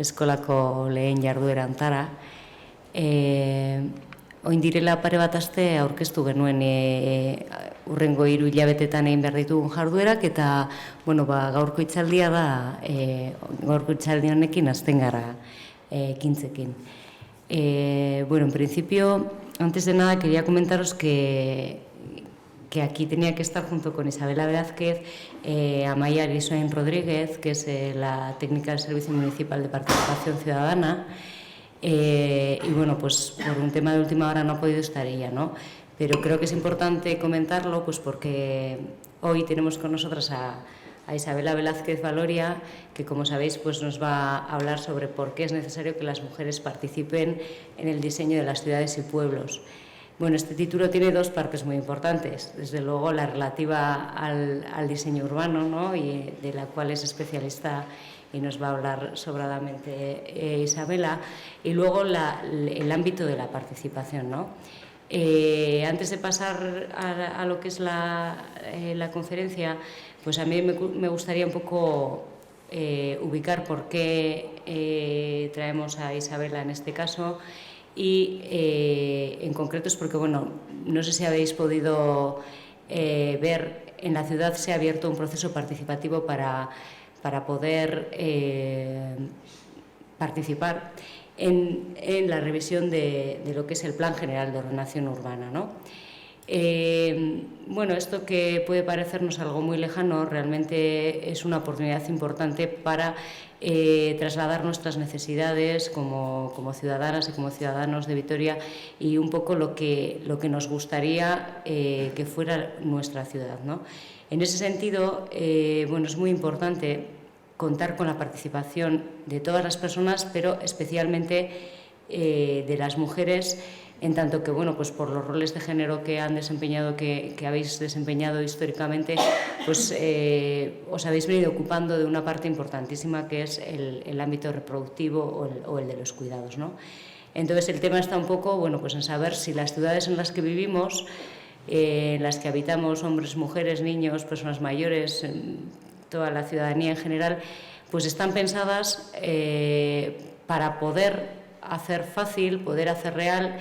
eskolako lehen jardueran tara. Oin direla pare bat aste aurkeztu genuen urrengo 3 hilabetetan egin behar ditugun jarduerak, eta gaurko hitzaldia da, gaurko hitzaldi honekin hasten gara ekintzekin. En principio, antes de nada, quería comentaros que aquí tenía que estar junto con Isabela Velázquez, Amaya Arisoen Rodríguez, que es la técnica del Servicio Municipal de Participación Ciudadana, y pues por un tema de última hora no ha podido estar ella, ¿no? Pero creo que es importante comentarlo, pues porque hoy tenemos con nosotras a Isabela Velázquez Valoria, que, como sabéis, pues nos va a hablar sobre por qué es necesario que las mujeres participen en el diseño de las ciudades y pueblos. Bueno, este título tiene 2 partes muy importantes. Desde luego, la relativa al diseño urbano, ¿no? Y de la cual es especialista y nos va a hablar sobradamente Isabela. Y luego el ámbito de la participación, ¿no? Antes de pasar a lo que es la conferencia, pues a mí me gustaría un poco ubicar por qué traemos a Isabela en este caso. Y en concreto es porque, no sé si habéis podido ver, en la ciudad se ha abierto un proceso participativo para poder participar en la revisión de lo que es el Plan General de Ordenación Urbana, ¿no? Esto que puede parecernos algo muy lejano, realmente es una oportunidad importante para trasladar nuestras necesidades como ciudadanas y como ciudadanos de Vitoria, y un poco lo que nos gustaría que fuera nuestra ciudad, ¿no? En ese sentido, es muy importante contar con la participación de todas las personas, pero especialmente de las mujeres, en tanto que, pues por los roles de género que han desempeñado, que habéis desempeñado históricamente, pues os habéis venido ocupando de una parte importantísima, que es el ámbito reproductivo o el de los cuidados, ¿no? Entonces, el tema está un poco, pues en saber si las ciudades en las que vivimos, en las que habitamos, hombres, mujeres, niños, personas mayores, toda la ciudadanía en general, pues están pensadas para poder hacer fácil, poder hacer real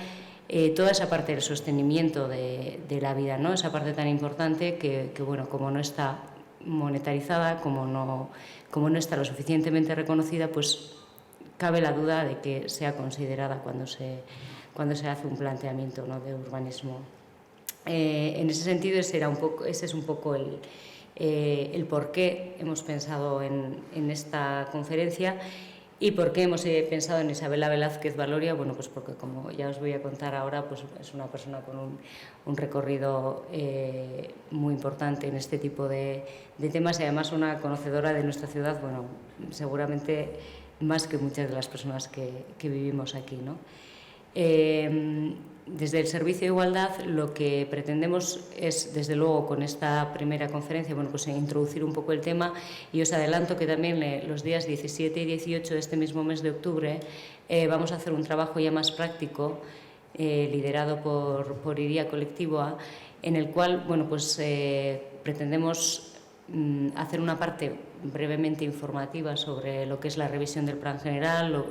toda esa parte del sostenimiento de la vida, ¿no? Esa parte tan importante que como no está monetarizada, como no está lo suficientemente reconocida, pues cabe la duda de que sea considerada cuando se hace un planteamiento, ¿no?, de urbanismo. En ese sentido, ese es un poco el por qué hemos pensado en esta conferencia. ¿Y por qué hemos pensado en Isabela Velázquez Valoria? Pues porque, como ya os voy a contar ahora, pues es una persona con un recorrido muy importante en este tipo de temas, y además una conocedora de nuestra ciudad, seguramente más que muchas de las personas que vivimos aquí, ¿no? Desde el Servicio de Igualdad lo que pretendemos es, desde luego, con esta primera conferencia, pues introducir un poco el tema, y os adelanto que también los días 17 y 18 de este mismo mes de octubre vamos a hacer un trabajo ya más práctico, liderado por Iría Colectivoa, en el cual pretendemos hacer una parte brevemente informativa sobre lo que es la revisión del Plan General,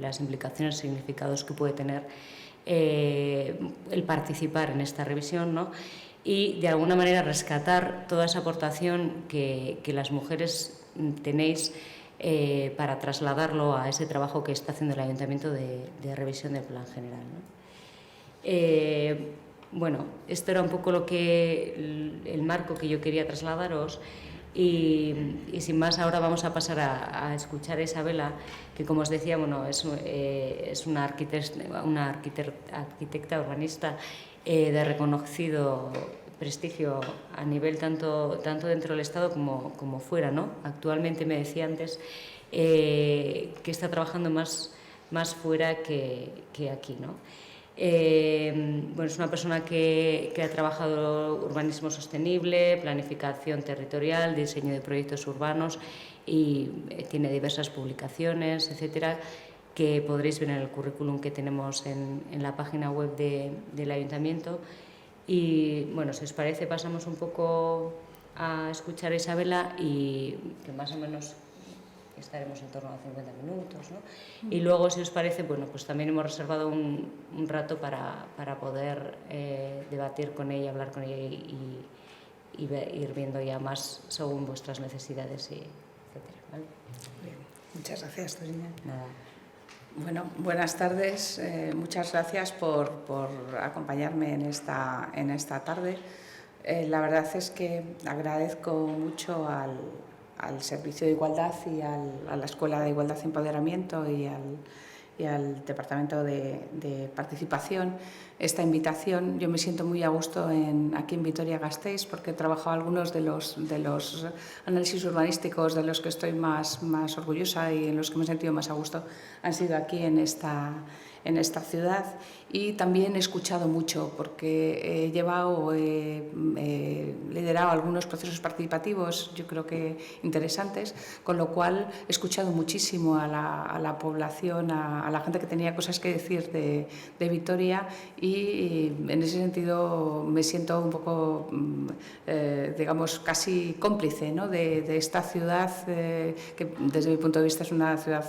las implicaciones, significados que puede tener el participar en esta revisión, ¿no? Y de alguna manera rescatar toda esa aportación que las mujeres tenéis para trasladarlo a ese trabajo que está haciendo el Ayuntamiento de revisión del Plan General, ¿no? Esto era un poco el marco que yo quería trasladaros. Y sin más, ahora vamos a pasar a escuchar a Isabela, que, como os decía, es una arquitecta urbanista de reconocido prestigio a nivel tanto dentro del Estado como fuera, ¿no? Actualmente, me decía antes, que está trabajando más fuera que aquí, ¿no? Es una persona que ha trabajado urbanismo sostenible, planificación territorial, diseño de proyectos urbanos, y tiene diversas publicaciones, etcétera, que podréis ver en el currículum que tenemos en la página web del Ayuntamiento. Y si os parece, pasamos un poco a escuchar a Isabela, y que más o menos estaremos en torno a 50 minutos, ¿no? Y luego, si os parece, bueno, pues también hemos reservado un rato para poder debatir con ella, hablar con ella y ir viendo ya más según vuestras necesidades, y etcétera, ¿vale? Bien. Muchas gracias, Torina. Nada. Bueno, buenas tardes. Muchas gracias por acompañarme en esta tarde. La verdad es que agradezco mucho al Servicio de Igualdad y a la Escuela de Igualdad y Empoderamiento y al Departamento de Participación esta invitación. Yo me siento muy a gusto aquí en Vitoria-Gasteiz porque he trabajado algunos de los análisis urbanísticos de los que estoy más orgullosa y en los que me he sentido más a gusto han sido aquí en esta ciudad, y también he escuchado mucho porque he liderado algunos procesos participativos, yo creo que interesantes, con lo cual he escuchado muchísimo a la población, a la gente que tenía cosas que decir de Vitoria, y en ese sentido me siento un poco, digamos, casi cómplice, ¿no?, de esta ciudad que desde mi punto de vista es una ciudad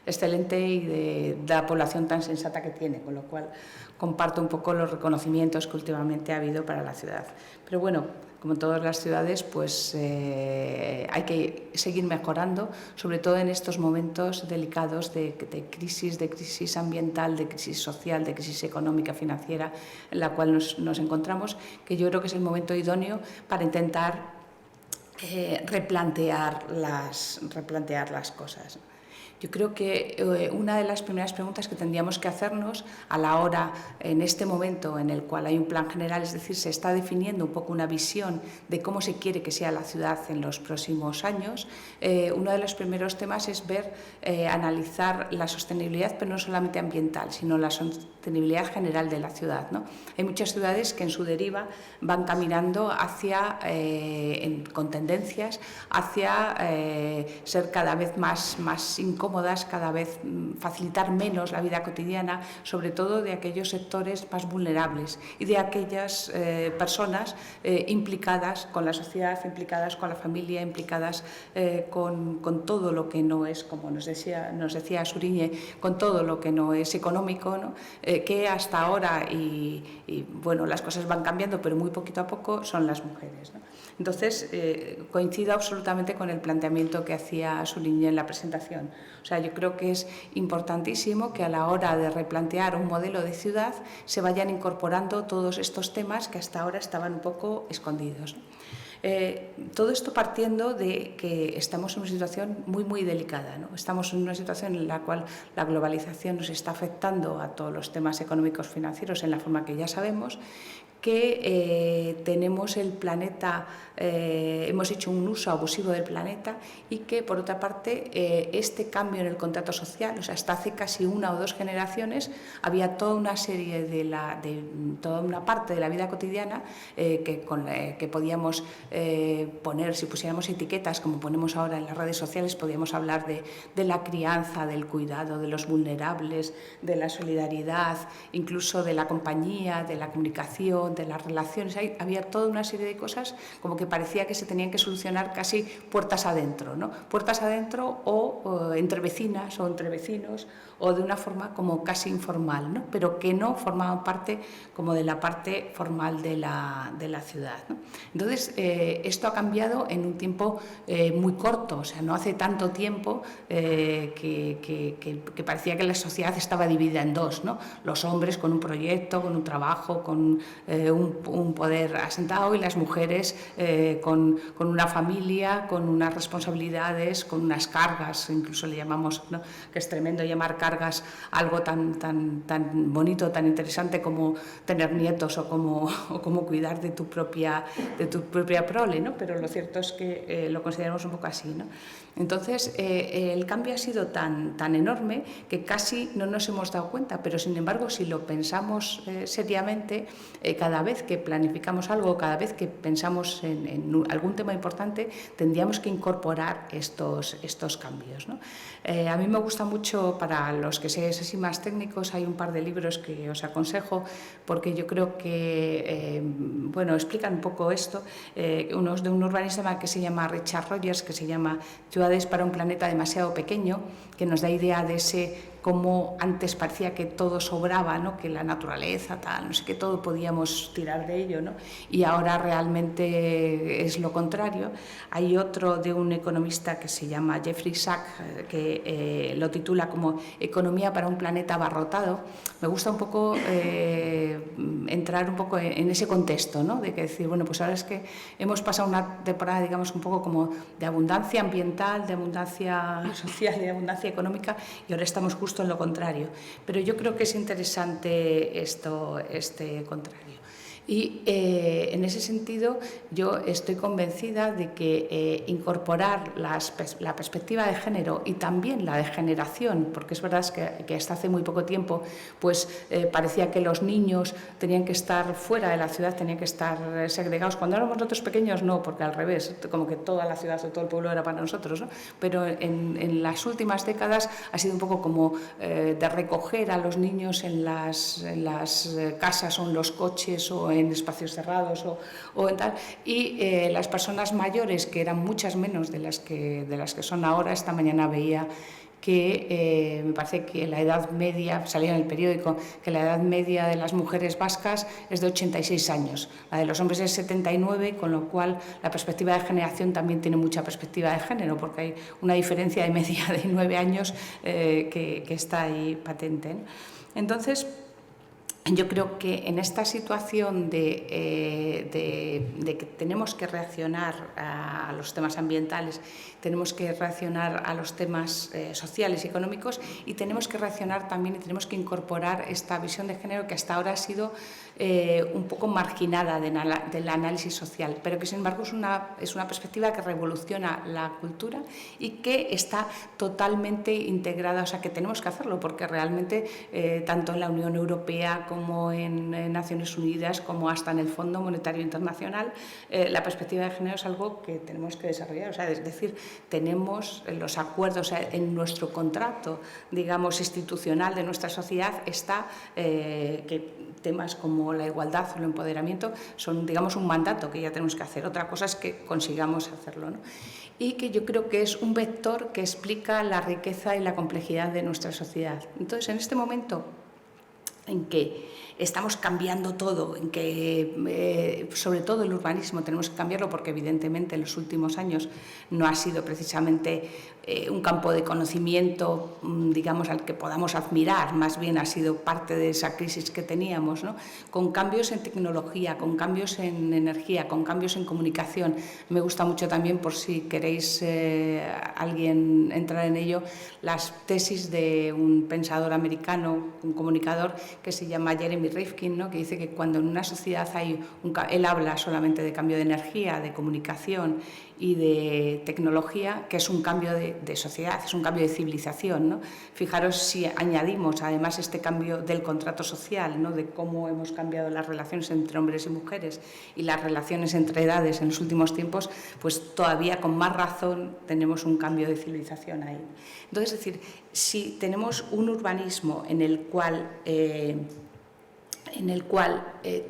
excelente y de la población tan sensata que tiene, con lo cual comparto un poco los reconocimientos que últimamente ha habido para la ciudad. Pero bueno, como en todas las ciudades, pues hay que seguir mejorando, sobre todo en estos momentos delicados de crisis ambiental, de crisis social, de crisis económica, financiera, en la cual nos encontramos, que yo creo que es el momento idóneo para intentar replantear las cosas. Yo creo que una de las primeras preguntas que tendríamos que hacernos a la hora, en este momento en el cual hay un plan general, es decir, se está definiendo un poco una visión de cómo se quiere que sea la ciudad en los próximos años, uno de los primeros temas es analizar la sostenibilidad, pero no solamente ambiental, sino la sostenibilidad general de la ciudad, ¿no? Hay muchas ciudades que en su deriva van caminando con tendencias hacia ser cada vez más incómodas, cada vez facilitar menos la vida cotidiana, sobre todo de aquellos sectores más vulnerables y de aquellas personas implicadas con la sociedad, implicadas con la familia, implicadas con todo lo que no es, como nos decía Suriñe, con todo lo que no es económico, ¿no? Que hasta ahora, y bueno, las cosas van cambiando, pero muy poquito a poco, son las mujeres, ¿no? Entonces, coincido absolutamente con el planteamiento que hacía Suriñe en la presentación. O sea, yo creo que es importantísimo que a la hora de replantear un modelo de ciudad se vayan incorporando todos estos temas que hasta ahora estaban un poco escondidos, ¿no? Todo esto partiendo de que estamos en una situación muy delicada, ¿no? Estamos en una situación en la cual la globalización nos está afectando a todos los temas económicos financieros en la forma que ya sabemos, que tenemos el planeta, hemos hecho un uso abusivo del planeta, y que por otra parte este cambio en el contrato social, o sea, hasta hace casi una o dos generaciones había toda una serie toda una parte de la vida cotidiana que podíamos poner, si pusiéramos etiquetas como ponemos ahora en las redes sociales, podíamos hablar de la crianza, del cuidado de los vulnerables, de la solidaridad, incluso de la compañía, de la comunicación, de las relaciones. Había toda una serie de cosas como que parecía que se tenían que solucionar casi puertas adentro, ¿no? Puertas adentro o entre vecinas o entre vecinos, o de una forma como casi informal, ¿no? Pero que no formaban parte como de la parte formal de la ciudad, ¿no? Entonces, esto ha cambiado en un tiempo muy corto, o sea, no hace tanto tiempo que parecía que la sociedad estaba dividida en dos, ¿no? Los hombres con un proyecto, con un trabajo, con un poder asentado, y las mujeres con una familia, con unas responsabilidades, con unas cargas, incluso le llamamos, ¿no?, que es tremendo llamar cargas algo tan bonito, tan interesante como tener nietos o como cuidar de tu propia prole, ¿no? Pero lo cierto es que lo consideramos un poco así, ¿no? Entonces, el cambio ha sido tan enorme que casi no nos hemos dado cuenta, pero sin embargo, si lo pensamos seriamente, cada cada vez que planificamos algo, cada vez que pensamos en algún tema importante, tendríamos que incorporar estos cambios, ¿no? A mí me gusta mucho, para los que seáis así más técnicos, hay un par de libros que os aconsejo, porque yo creo que explican un poco esto. Uno es de un urbanista que se llama Richard Rogers, que se llama Ciudades para un planeta demasiado pequeño, que nos da idea de cómo antes parecía que todo sobraba, ¿no? Que la naturaleza, tal, no sé qué, todo podíamos tirar de ello, ¿no? Y ahora realmente es lo contrario. Hay otro de un economista que se llama Jeffrey Sachs, que lo titula como Economía para un planeta abarrotado. Me gusta un poco entrar un poco en ese contexto, ¿no? De que decir, bueno, pues ahora es que hemos pasado una temporada, digamos, un poco como de abundancia ambiental, de abundancia social, de abundancia económica, y ahora estamos justo en lo contrario. Pero yo creo que es interesante este contrario. Y en ese sentido yo estoy convencida de que incorporar la perspectiva de género y también la de generación, porque es verdad que hasta hace muy poco tiempo parecía que los niños tenían que estar fuera de la ciudad, tenían que estar segregados. Cuando éramos nosotros pequeños no, porque al revés, como que toda la ciudad o todo el pueblo era para nosotros, ¿no? Pero en las últimas décadas ha sido un poco como de recoger a los niños en las casas o en los coches o en espacios cerrados o en tal, y las personas mayores, que eran muchas menos de las que son ahora. Esta mañana veía que me parece que la edad media, salía en el periódico, que la edad media de las mujeres vascas es de 86 años, la de los hombres es 79, con lo cual la perspectiva de generación también tiene mucha perspectiva de género, porque hay una diferencia de media de 9 años que está ahí patente, ¿no? Entonces, yo creo que en esta situación de que tenemos que reaccionar a los temas ambientales, tenemos que reaccionar a los temas sociales y económicos, y tenemos que reaccionar también y tenemos que incorporar esta visión de género que hasta ahora ha sido un poco marginada del análisis social, pero que sin embargo es una perspectiva que revoluciona la cultura y que está totalmente integrada, o sea que tenemos que hacerlo, porque realmente tanto en la Unión Europea como en Naciones Unidas, como hasta en el Fondo Monetario Internacional, la perspectiva de género es algo que tenemos que desarrollar. O sea, es decir, tenemos los acuerdos, o sea, en nuestro contrato, digamos, institucional de nuestra sociedad está que temas como la igualdad o el empoderamiento son, digamos, un mandato que ya tenemos que hacer. Otra cosa es que consigamos hacerlo, ¿no? Y que yo creo que es un vector que explica la riqueza y la complejidad de nuestra sociedad. Entonces, en este momento en que estamos cambiando todo, en que sobre todo el urbanismo tenemos que cambiarlo, porque evidentemente en los últimos años no ha sido precisamente un campo de conocimiento, digamos, al que podamos admirar, más bien ha sido parte de esa crisis que teníamos, ¿no? Con cambios en tecnología, con cambios en energía, con cambios en comunicación. Me gusta mucho también, por si queréis alguien entrar en ello, las tesis de un pensador americano, un comunicador que se llama Jeremy Rifkin, ¿no? Que dice que cuando en una sociedad hay él habla solamente de cambio de energía, de comunicación y de tecnología, que es un cambio de sociedad, es un cambio de civilización, ¿no? Fijaros si añadimos además este cambio del contrato social, ¿no? De cómo hemos cambiado las relaciones entre hombres y mujeres y las relaciones entre edades en los últimos tiempos, pues todavía con más razón tenemos un cambio de civilización ahí. Entonces, es decir, si tenemos un urbanismo en el cual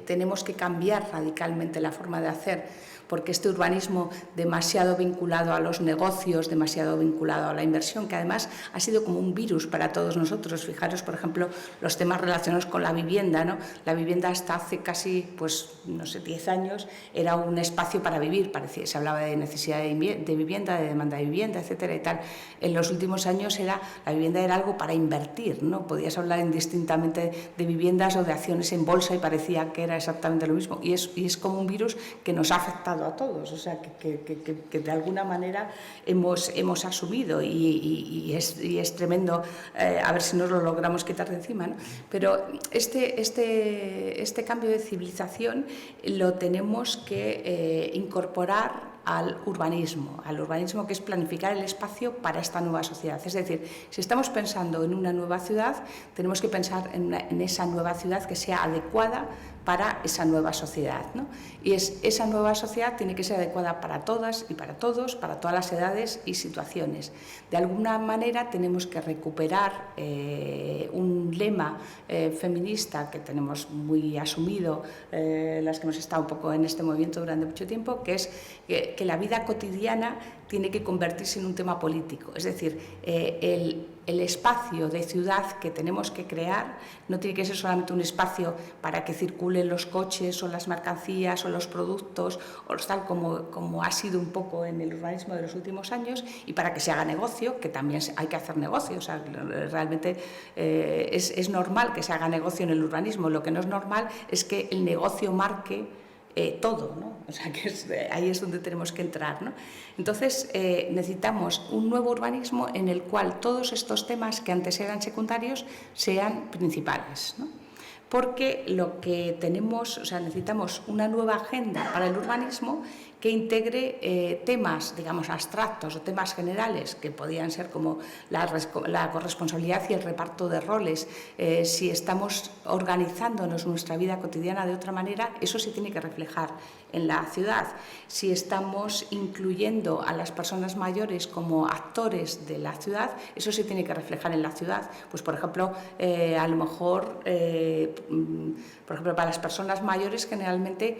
tenemos que cambiar radicalmente la forma de hacer, porque este urbanismo demasiado vinculado a los negocios, demasiado vinculado a la inversión, que además ha sido como un virus para todos nosotros. Fijaros, por ejemplo, los temas relacionados con la vivienda, ¿no? La vivienda hasta hace casi, pues, no sé, 10 años era un espacio para vivir, parecía, se hablaba de necesidad de vivienda, de demanda de vivienda, etcétera y tal. En los últimos años la vivienda era algo para invertir, ¿no? Podías hablar indistintamente de viviendas o de acciones en bolsa y parecía que era exactamente lo mismo. Y es como un virus que nos ha afectado a todos, o sea, que de alguna manera hemos asumido y es tremendo, a ver si nos lo logramos quitar de encima, ¿no? Pero este cambio de civilización lo tenemos que incorporar al urbanismo que es planificar el espacio para esta nueva sociedad. Es decir, si estamos pensando en una nueva ciudad, tenemos que pensar en esa nueva ciudad que sea adecuada para esa nueva sociedad, ¿no? Y esa nueva sociedad tiene que ser adecuada para todas y para todos, para todas las edades y situaciones. De alguna manera tenemos que recuperar un lema feminista que tenemos muy asumido, las que hemos estado un poco en este movimiento durante mucho tiempo, que es que la vida cotidiana tiene que convertirse en un tema político. Es decir, el espacio de ciudad que tenemos que crear no tiene que ser solamente un espacio para que circulen los coches o las mercancías o los productos, o tal como ha sido un poco en el urbanismo de los últimos años, y para que se haga negocio, que también hay que hacer negocio. O sea, realmente es normal que se haga negocio en el urbanismo. Lo que no es normal es que el negocio marque todo, ¿no? O sea, que ahí es donde tenemos que entrar, ¿no? Entonces, necesitamos un nuevo urbanismo en el cual todos estos temas que antes eran secundarios sean principales, ¿no? Porque lo que tenemos, o sea, necesitamos una nueva agenda para el urbanismo que integre temas, digamos, abstractos o temas generales, que podían ser como la corresponsabilidad y el reparto de roles. Si estamos organizándonos nuestra vida cotidiana de otra manera, eso se tiene que reflejar en la ciudad. Si estamos incluyendo a las personas mayores como actores de la ciudad, eso se tiene que reflejar en la ciudad. Pues, por ejemplo, a lo mejor, para las personas mayores generalmente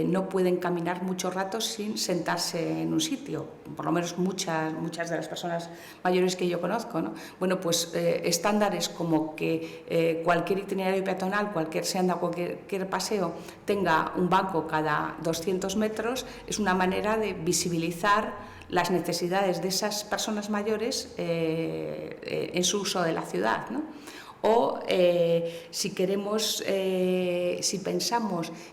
no pueden caminar mucho rato sin sentarse en un sitio, por lo menos muchas de las personas mayores que yo conozco, ¿no? Bueno, pues estándares como que cualquier itinerario peatonal, cualquier paseo tenga un banco cada 200 metros, es una manera de visibilizar las necesidades de esas personas mayores en su uso de la ciudad, ¿no? O si pensamos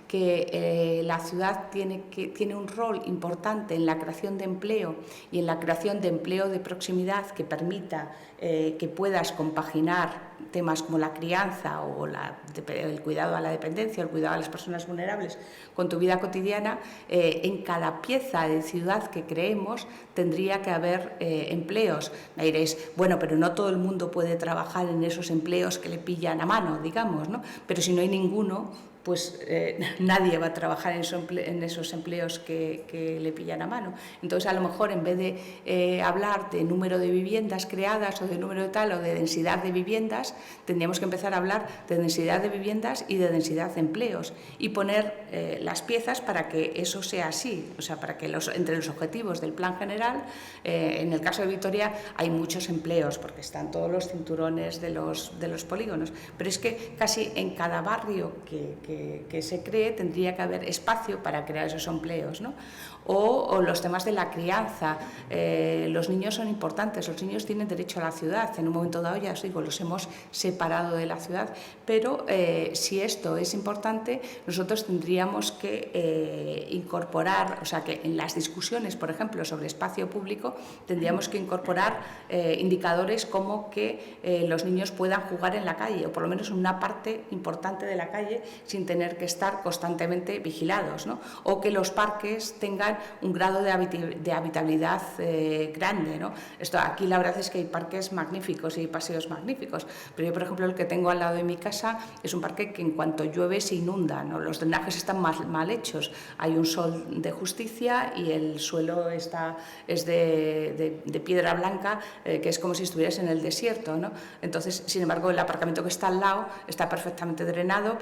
que la ciudad tiene un rol importante en la creación de empleo y en la creación de empleo de proximidad que permita que puedas compaginar temas como la crianza o el cuidado a la dependencia, el cuidado a las personas vulnerables con tu vida cotidiana, en cada pieza de ciudad que creemos tendría que haber empleos. Me diréis, bueno, pero no todo el mundo puede trabajar en esos empleos que le pillan a mano, digamos, ¿no? Pero si no hay ninguno, pues nadie va a trabajar en esos empleos que le pillan a mano. Entonces, a lo mejor, en vez de hablar de número de viviendas creadas o de número de tal o de densidad de viviendas, tendríamos que empezar a hablar de densidad de viviendas y de densidad de empleos y poner las piezas para que eso sea así. O sea, para que entre los objetivos del plan general, en el caso de Vitoria hay muchos empleos porque están todos los cinturones de los polígonos, pero es que casi en cada barrio que se cree tendría que haber espacio para crear esos empleos, ¿no? O los temas de la crianza. Los niños son importantes, los niños tienen derecho a la ciudad. En un momento dado, ya os digo, los hemos separado de la ciudad, pero si esto es importante, nosotros tendríamos que incorporar, o sea, que en las discusiones, por ejemplo, sobre espacio público, tendríamos que incorporar indicadores como que los niños puedan jugar en la calle, o por lo menos una parte importante de la calle, sin tener que estar constantemente vigilados, ¿no? O que los parques tengan un grado de habitabilidad grande, ¿no? Aquí la verdad es que hay parques magníficos y paseos magníficos, pero yo, por ejemplo, el que tengo al lado de mi casa es un parque que en cuanto llueve se inunda, ¿no? Los drenajes están mal hechos, hay un sol de justicia y el suelo es de piedra blanca, que es como si estuvieras en el desierto, ¿no? Entonces, sin embargo, el aparcamiento que está al lado está perfectamente drenado,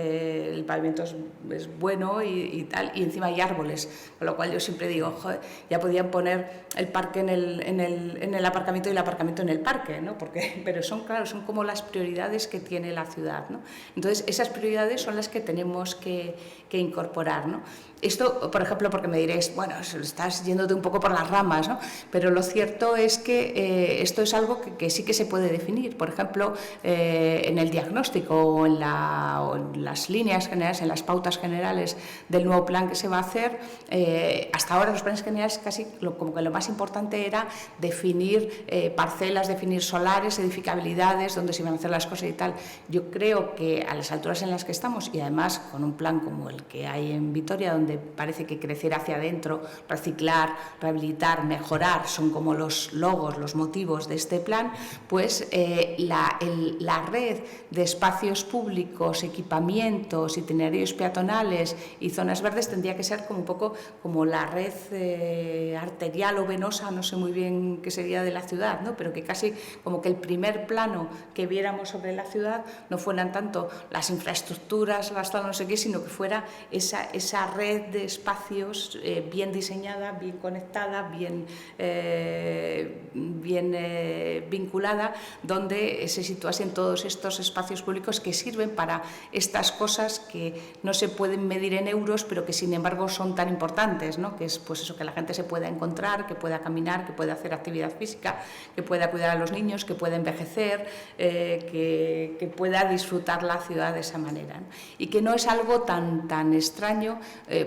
el pavimento es bueno y tal, y encima hay árboles, con lo cual yo siempre digo, joder, ya podían poner el parque en el aparcamiento y el aparcamiento en el parque, ¿no? Pero son como las prioridades que tiene la ciudad, ¿no? Entonces, esas prioridades son las que tenemos que incorporar, ¿no? Esto, por ejemplo, porque me diréis, bueno, estás yéndote un poco por las ramas, ¿no? Pero lo cierto es que esto es algo que sí que se puede definir. Por ejemplo, en el diagnóstico o en las líneas generales, en las pautas generales del nuevo plan que se va a hacer, hasta ahora los planes generales casi como que lo más importante era definir parcelas, definir solares, edificabilidades, dónde se iban a hacer las cosas y tal. Yo creo que a las alturas en las que estamos, y además con un plan como el que hay en Vitoria, donde parece que crecer hacia adentro, reciclar, rehabilitar, mejorar, son como los logos, los motivos de este plan, pues la red de espacios públicos, equipamientos, aparcamientos, itinerarios peatonales y zonas verdes tendría que ser como un poco como la red arterial o venosa, no sé muy bien qué sería de la ciudad, ¿no? Pero que casi como que el primer plano que viéramos sobre la ciudad no fueran tanto las infraestructuras, las zonas no sé qué, sino que fuera esa red de espacios bien diseñada, bien conectada, bien vinculada, donde se situasen todos estos espacios públicos que sirven para estas cosas que no se pueden medir en euros, pero que sin embargo son tan importantes, ¿no? Que es pues eso, que la gente se pueda encontrar, que pueda caminar, que pueda hacer actividad física, que pueda cuidar a los niños, que pueda envejecer, que pueda disfrutar la ciudad de esa manera, ¿no? Y que no es algo tan extraño,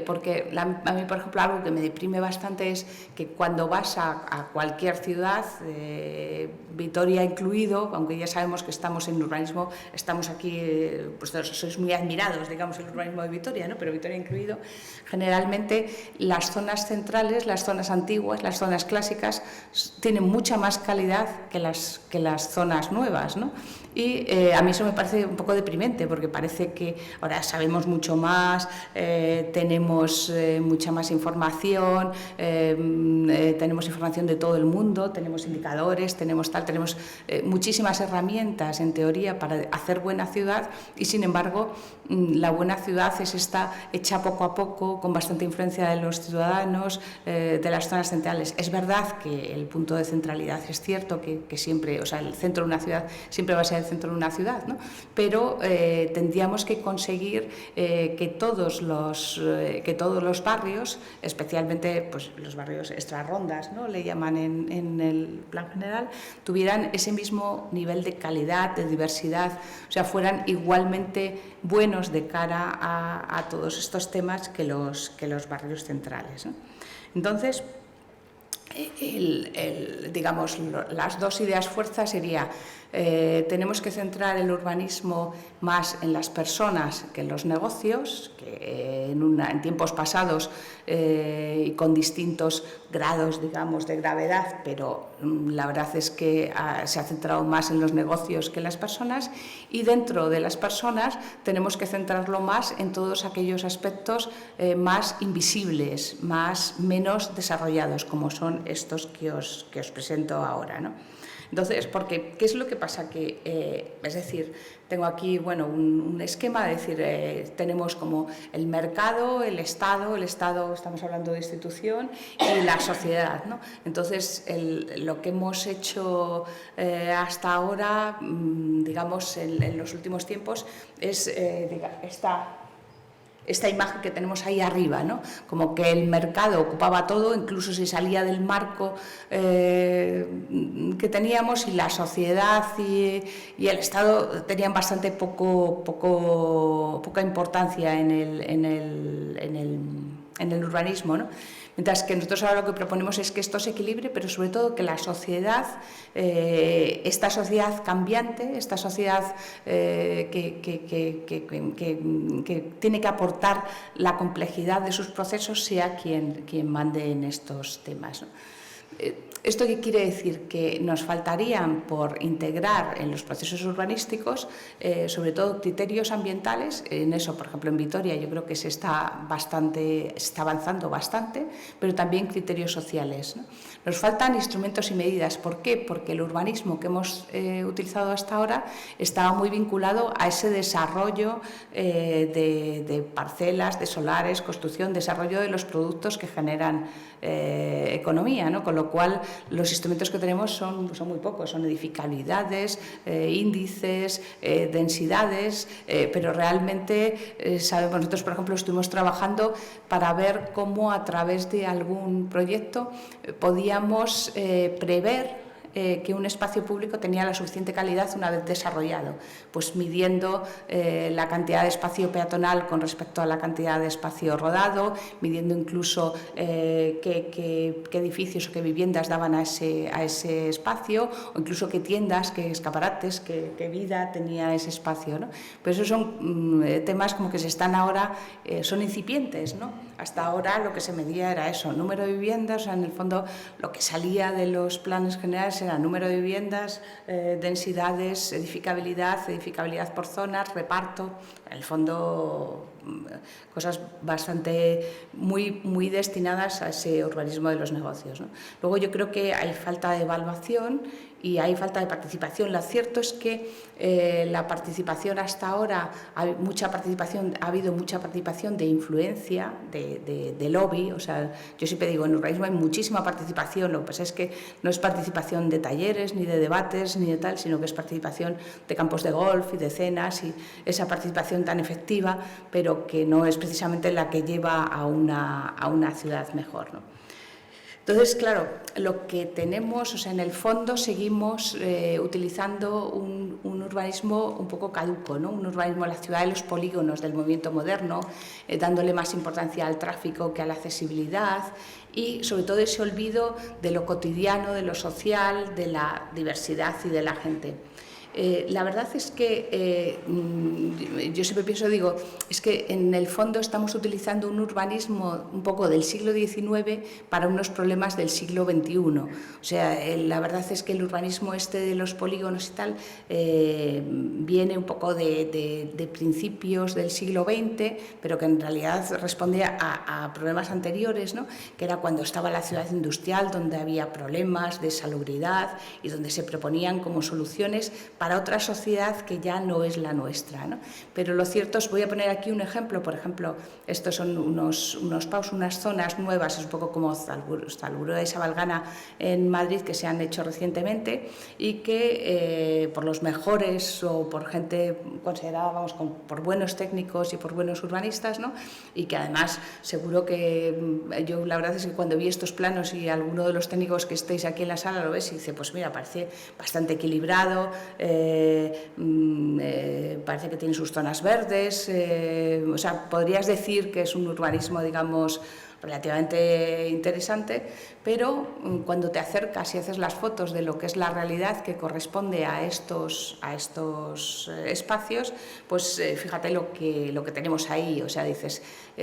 porque a mí, por ejemplo, algo que me deprime bastante es que cuando vas a cualquier ciudad, Vitoria incluido, aunque ya sabemos que estamos en urbanismo, estamos aquí, pues sois muy admirados, digamos, el urbanismo de Vitoria, ¿no? Pero Vitoria incluido, generalmente las zonas centrales, las zonas antiguas, las zonas clásicas, tienen mucha más calidad que las zonas nuevas, ¿no? Y a mí eso me parece un poco deprimente, porque parece que ahora sabemos mucho más, tenemos mucha más información, tenemos información de todo el mundo, tenemos indicadores, tenemos muchísimas herramientas en teoría para hacer buena ciudad, y sin embargo la buena ciudad es esta hecha poco a poco, con bastante influencia de los ciudadanos, de las zonas centrales. Es verdad que el punto de centralidad es cierto que siempre, o sea, el centro de una ciudad siempre va a ser el centro de una ciudad, ¿no? Pero tendríamos que conseguir que todos los barrios, especialmente pues, los barrios extrarrondas, ¿no? Le llaman en el plan general, tuvieran ese mismo nivel de calidad, de diversidad, o sea, fueran igualmente buenos de cara a todos estos temas que los barrios centrales, ¿no? Entonces, digamos, las dos ideas fuerzas sería tenemos que centrar el urbanismo más en las personas que en los negocios, que en tiempos pasados y con distintos grados, digamos, de gravedad, pero la verdad es que se ha centrado más en los negocios que en las personas, y dentro de las personas tenemos que centrarlo más en todos aquellos aspectos más invisibles, menos desarrollados, como son estos que os presento ahora, ¿no? Entonces, porque, ¿qué es lo que pasa? Que, es decir, tengo aquí bueno, un esquema, es decir, tenemos como el mercado, el Estado, estamos hablando de institución, y la sociedad, ¿no? Entonces, lo que hemos hecho hasta ahora, digamos, en los últimos tiempos, es esta imagen que tenemos ahí arriba, ¿no? Como que el mercado ocupaba todo, incluso si salía del marco que teníamos, y la sociedad y el Estado tenían bastante poca importancia en el urbanismo, ¿no? Mientras que nosotros ahora lo que proponemos es que esto se equilibre, pero sobre todo que la sociedad, esta sociedad cambiante, esta sociedad que tiene que aportar la complejidad de sus procesos, sea quien mande en estos temas, ¿no? ¿Esto qué quiere decir? Que nos faltarían por integrar en los procesos urbanísticos, sobre todo criterios ambientales. En eso, por ejemplo, en Vitoria yo creo que se está avanzando bastante, pero también criterios sociales, ¿no? Nos faltan instrumentos y medidas. ¿Por qué? Porque el urbanismo que hemos utilizado hasta ahora estaba muy vinculado a ese desarrollo de parcelas, de solares, construcción, desarrollo de los productos que generan economía, ¿no? Con lo cual los instrumentos que tenemos son muy pocos, son edificabilidades, índices, densidades, pero realmente sabemos, nosotros por ejemplo estuvimos trabajando para ver cómo a través de algún proyecto podíamos prever que un espacio público tenía la suficiente calidad una vez desarrollado, pues midiendo la cantidad de espacio peatonal con respecto a la cantidad de espacio rodado, midiendo incluso qué edificios o qué viviendas daban a ese espacio, o incluso qué tiendas, qué escaparates, qué vida tenía ese espacio, ¿no? Pero esos son temas como que se están ahora, son incipientes, ¿no? Hasta ahora lo que se medía era eso, número de viviendas, o sea, en el fondo lo que salía de los planes generales era número de viviendas, densidades, edificabilidad por zonas, reparto, en el fondo cosas bastante muy destinadas a ese urbanismo de los negocios, ¿no? Luego yo creo que hay falta de evaluación y hay falta de participación. Lo cierto es que la participación hasta ahora, ha habido mucha participación de influencia, de lobby. O sea, yo siempre digo, en urbanismo hay muchísima participación, lo que pasa es que no es participación de talleres, ni de debates, ni de tal, sino que es participación de campos de golf y de cenas, y esa participación tan efectiva, pero que no es precisamente la que lleva a una ciudad mejor, ¿no? Entonces, claro, lo que tenemos, o sea, en el fondo seguimos utilizando un urbanismo un poco caduco, ¿no? Un urbanismo de la ciudad, de los polígonos del movimiento moderno, dándole más importancia al tráfico que a la accesibilidad, y sobre todo ese olvido de lo cotidiano, de lo social, de la diversidad y de la gente. La verdad es que yo siempre pienso, digo, es que en el fondo estamos utilizando un urbanismo un poco del siglo XIX para unos problemas del siglo XXI. O sea, la verdad es que el urbanismo de los polígonos y tal viene un poco de principios del siglo XX, pero que en realidad responde a problemas anteriores, ¿no? Que era cuando estaba la ciudad industrial, donde había problemas de salubridad y donde se proponían como soluciones para otra sociedad que ya no es la nuestra, ¿no? Pero lo cierto es, voy a poner aquí un ejemplo, por ejemplo, estos son unas zonas nuevas, es un poco como Zalburua y Sabalgana en Madrid, que se han hecho recientemente y que por los mejores o por gente considerada, vamos, por buenos técnicos y por buenos urbanistas, ¿no? Y que además seguro que yo la verdad es que cuando vi estos planos y alguno de los técnicos que estéis aquí en la sala lo ves y dice, pues mira, parece bastante equilibrado, parece que tiene sus zonas verdes, o sea, podrías decir que es un urbanismo, digamos, relativamente interesante, pero cuando te acercas y haces las fotos de lo que es la realidad que corresponde a estos espacios, pues fíjate lo que tenemos ahí. O sea, dices,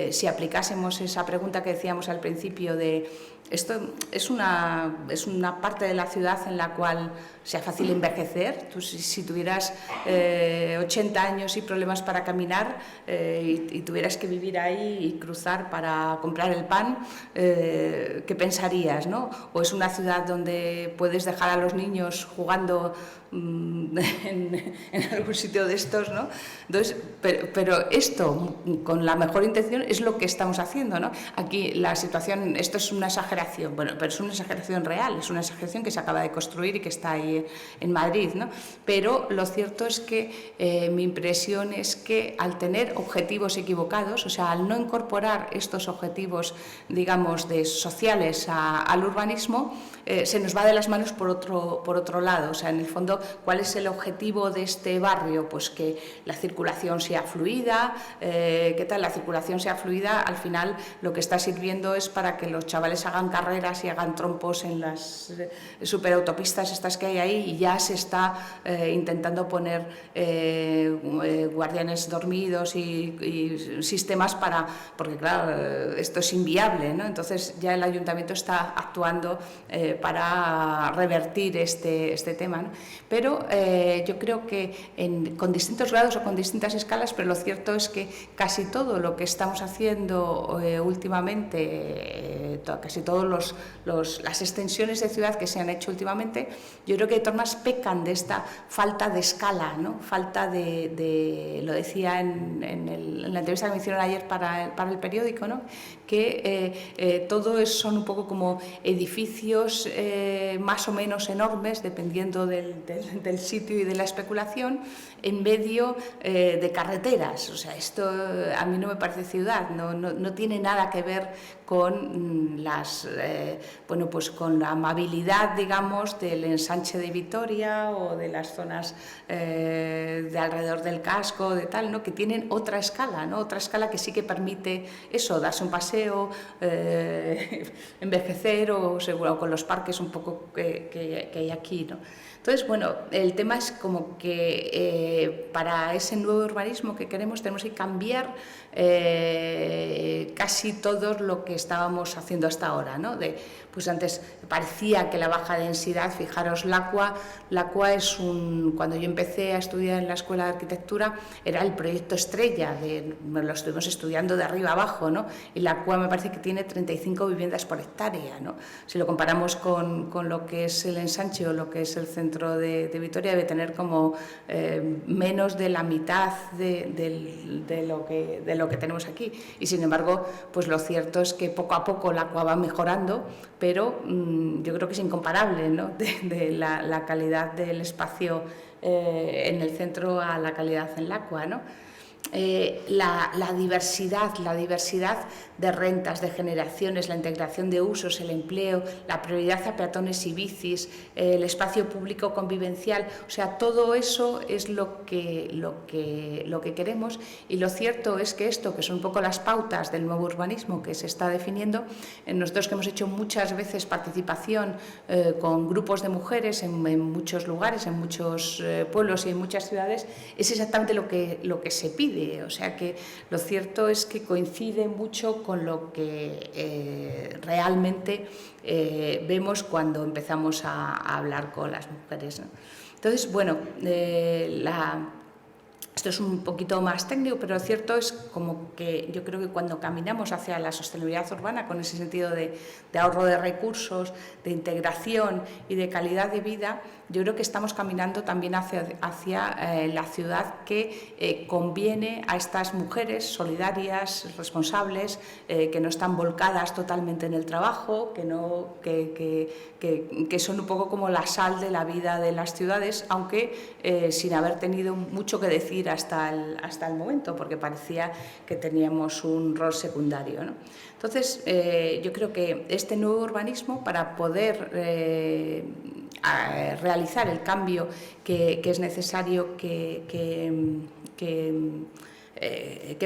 si aplicásemos esa pregunta que decíamos al principio de esto es una parte de la ciudad en la cual sea fácil envejecer. Tú, si tuvieras 80 años y problemas para caminar y tuvieras que vivir ahí y cruzar para comprar el pan, ¿qué pensarías, no? O es una ciudad donde puedes dejar a los niños jugando en algún sitio de estos, ¿no? Entonces, pero esto, con la mejor intención, es lo que estamos haciendo, ¿no? Aquí la situación, esto es una exageración, bueno, pero es una exageración real, es una exageración que se acaba de construir y que está ahí en Madrid, ¿no? Pero lo cierto es que mi impresión es que al tener objetivos equivocados, o sea, al no incorporar estos objetivos, digamos, sociales al urbanismo, se nos va de las manos por otro lado. O sea, en el fondo, ¿cuál es el objetivo de este barrio? Pues que la circulación sea fluida. ¿Qué tal? La circulación sea fluida, al final lo que está sirviendo es para que los chavales hagan carreras y hagan trompos en las superautopistas estas que hay ahí, y ya se está intentando poner guardianes dormidos y sistemas porque claro, esto es inviable, ¿no? Entonces ya el ayuntamiento está actuando para revertir este tema, ¿no? Pero yo creo que con distintos grados o con distintas escalas, pero lo cierto es que casi todo lo que estamos haciendo últimamente, casi todas las extensiones de ciudad que se han hecho últimamente, yo creo que de todas formas pecan de esta falta de escala, ¿no? Falta lo decía en la entrevista que me hicieron ayer para el periódico, ¿no? Que todo son un poco como edificios más o menos enormes, dependiendo del sitio y de la especulación, en medio de carreteras. O sea, esto a mí no me parece ciudad, no tiene nada que ver con pues con la amabilidad, digamos, del ensanche de Vitoria o de las zonas de alrededor del casco, de tal, ¿no? Que tienen otra escala, ¿no? Otra escala que sí que permite eso, darse un paseo, envejecer o con los parques un poco que hay aquí, ¿no? Entonces, bueno, el tema es como que para ese nuevo urbanismo que queremos tenemos que cambiar casi todo lo que estábamos haciendo hasta ahora, ¿no? pues antes parecía que la baja densidad, fijaros, LACUA es cuando yo empecé a estudiar en la Escuela de Arquitectura, era el proyecto estrella, lo estuvimos estudiando de arriba abajo, ¿no? Y LACUA me parece que tiene 35 viviendas por hectárea, ¿no? Si lo comparamos con lo que es el ensanche o lo que es el centro de Vitoria, debe tener como menos de la mitad de lo que tenemos aquí. Y sin embargo, pues lo cierto es que poco a poco LACUA va mejorando, pero yo creo que es incomparable, ¿no? de la calidad del espacio en el centro a la calidad en LACUA, ¿no? La diversidad de rentas, de generaciones, la integración de usos, el empleo, la prioridad a peatones y bicis, el espacio público convivencial, o sea, todo eso es lo que queremos, y lo cierto es que esto, que son un poco las pautas del nuevo urbanismo que se está definiendo, nosotros que hemos hecho muchas veces participación con grupos de mujeres en muchos lugares, en muchos pueblos y en muchas ciudades, es exactamente lo que se pide. O sea que lo cierto es que coincide mucho con lo que realmente vemos cuando empezamos a hablar con las mujeres, ¿no? Entonces, bueno, esto es un poquito más técnico, pero lo cierto es como que yo creo que cuando caminamos hacia la sostenibilidad urbana, con ese sentido de ahorro de recursos, de integración y de calidad de vida, yo creo que estamos caminando también hacia la ciudad que conviene a estas mujeres solidarias, responsables, que no están volcadas totalmente en el trabajo, que son un poco como la sal de la vida de las ciudades, aunque sin haber tenido mucho que decir hasta el momento, porque parecía que teníamos un rol secundario, ¿no? Entonces, yo creo que este nuevo urbanismo, para poder realizar el cambio que es necesario que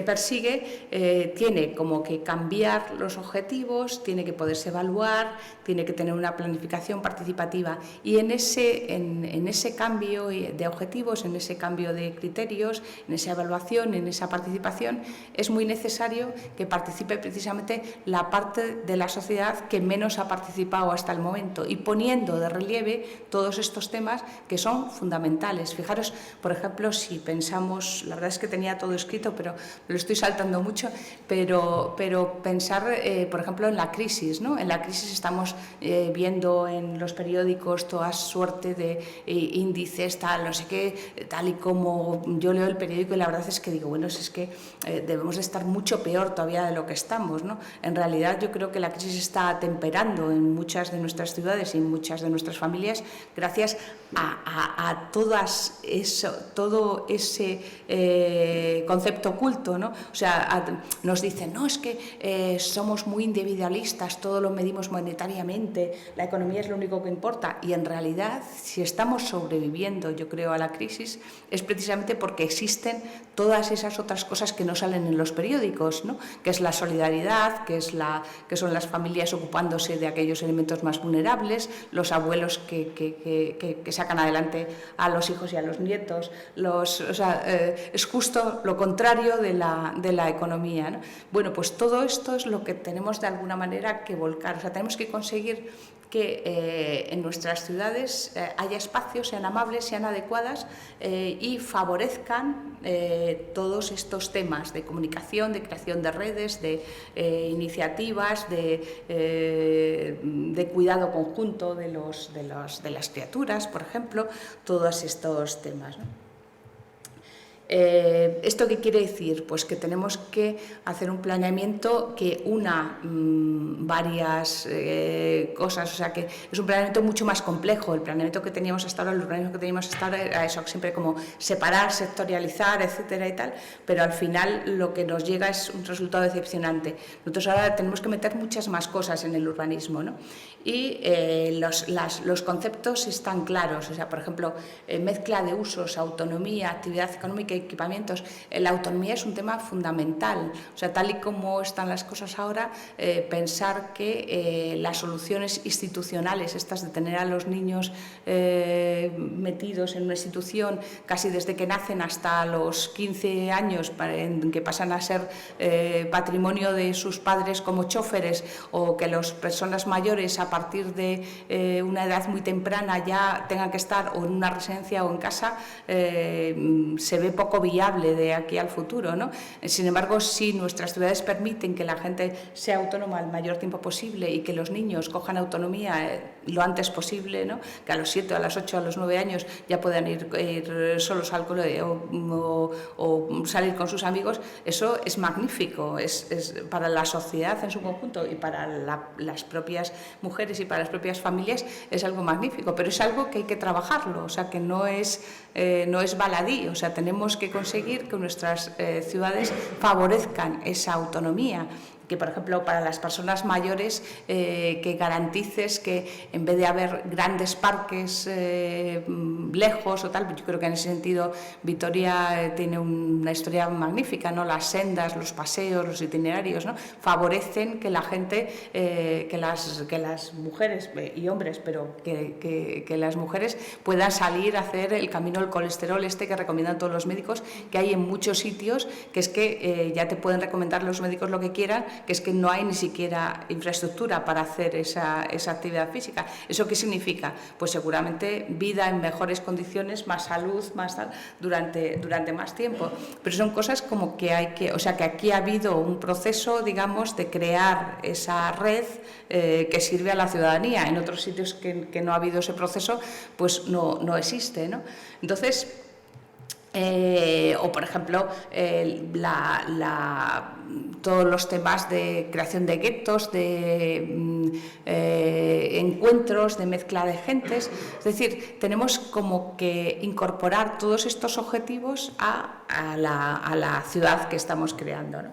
persigue, tiene como que cambiar los objetivos, tiene que poderse evaluar, tiene que tener una planificación participativa, y en ese cambio de objetivos, en ese cambio de criterios, en esa evaluación, en esa participación, es muy necesario que participe precisamente la parte de la sociedad que menos ha participado hasta el momento, y poniendo de relieve todos estos temas que son fundamentales. Fijaros, por ejemplo, si pensamos, la verdad es que tenía todo escrito, pero lo estoy saltando mucho, pero pensar, por ejemplo, en la crisis, ¿no? En la crisis estamos viendo en los periódicos toda suerte de índices, tal, no sé qué, tal y como yo leo el periódico, y la verdad es que digo, bueno, es que debemos de estar mucho peor todavía de lo que estamos, ¿no? En realidad yo creo que la crisis está temperando en muchas de nuestras ciudades y en muchas de nuestras familias gracias a todo ese concepto oculto, ¿no? O sea, nos dicen, no, es que somos muy individualistas, todo lo medimos monetariamente, la economía es lo único que importa, y en realidad, si estamos sobreviviendo, yo creo, a la crisis, es precisamente porque existen todas esas otras cosas que no salen en los periódicos, ¿no? Que es la solidaridad, que son las familias ocupándose de aquellos elementos más vulnerables, los abuelos que sacan adelante a los hijos y a los nietos, es justo lo contrario de la economía, ¿no? Bueno, pues todo esto es lo que tenemos de alguna manera que volcar, o sea, tenemos que conseguir que en nuestras ciudades haya espacios, sean amables, sean adecuadas y favorezcan todos estos temas de comunicación, de creación de redes, de iniciativas, de cuidado conjunto de las criaturas, por ejemplo, todos estos temas, ¿no? ¿Esto qué quiere decir? Pues que tenemos que hacer un planeamiento que una varias cosas, o sea que es un planeamiento mucho más complejo. El planeamiento que teníamos hasta ahora, el urbanismo que teníamos hasta ahora, era eso, siempre como separar, sectorializar, etcétera y tal, pero al final lo que nos llega es un resultado decepcionante. Nosotros ahora tenemos que meter muchas más cosas en el urbanismo, ¿no? Y los conceptos están claros, o sea, por ejemplo, mezcla de usos, autonomía, actividad económica equipamientos. La autonomía es un tema fundamental. O sea, tal y como están las cosas ahora, pensar que las soluciones institucionales, estas de tener a los niños metidos en una institución casi desde que nacen hasta los 15 años, en que pasan a ser patrimonio de sus padres como choferes, o que las personas mayores a partir de una edad muy temprana ya tengan que estar o en una residencia o en casa, se ve poco viable de aquí al futuro, ¿no? Sin embargo, si nuestras ciudades permiten que la gente sea autónoma el mayor tiempo posible y que los niños cojan autonomía lo antes posible, ¿no? Que a los 7, a los 8, a los 9 años ya puedan ir solos al colegio o salir con sus amigos, eso es magnífico, es para la sociedad en su conjunto y para las propias mujeres y para las propias familias es algo magnífico, pero es algo que hay que trabajarlo, o sea, que no es baladí, o sea, tenemos que conseguir que nuestras ciudades favorezcan esa autonomía. Que, por ejemplo, para las personas mayores, que garantices que en vez de haber grandes parques lejos o tal, yo creo que en ese sentido Vitoria tiene una historia magnífica, ¿no? Las sendas, los paseos, los itinerarios, ¿no? Favorecen que la gente, que las mujeres y hombres, pero que las mujeres puedan salir a hacer el camino del colesterol que recomiendan todos los médicos, que hay en muchos sitios, que es que ya te pueden recomendar los médicos lo que quieran, que es que no hay ni siquiera infraestructura para hacer esa actividad física. ¿Eso qué significa? Pues seguramente vida en mejores condiciones, más salud, más tal, durante más tiempo. Pero son cosas como que o sea, que aquí ha habido un proceso, digamos, de crear esa red que sirve a la ciudadanía. En otros sitios que no ha habido ese proceso, pues no existe, ¿no? Entonces, o por ejemplo todos los temas de creación de guetos, de encuentros, de mezcla de gentes, es decir, tenemos como que incorporar todos estos objetivos a la ciudad que estamos creando, ¿no?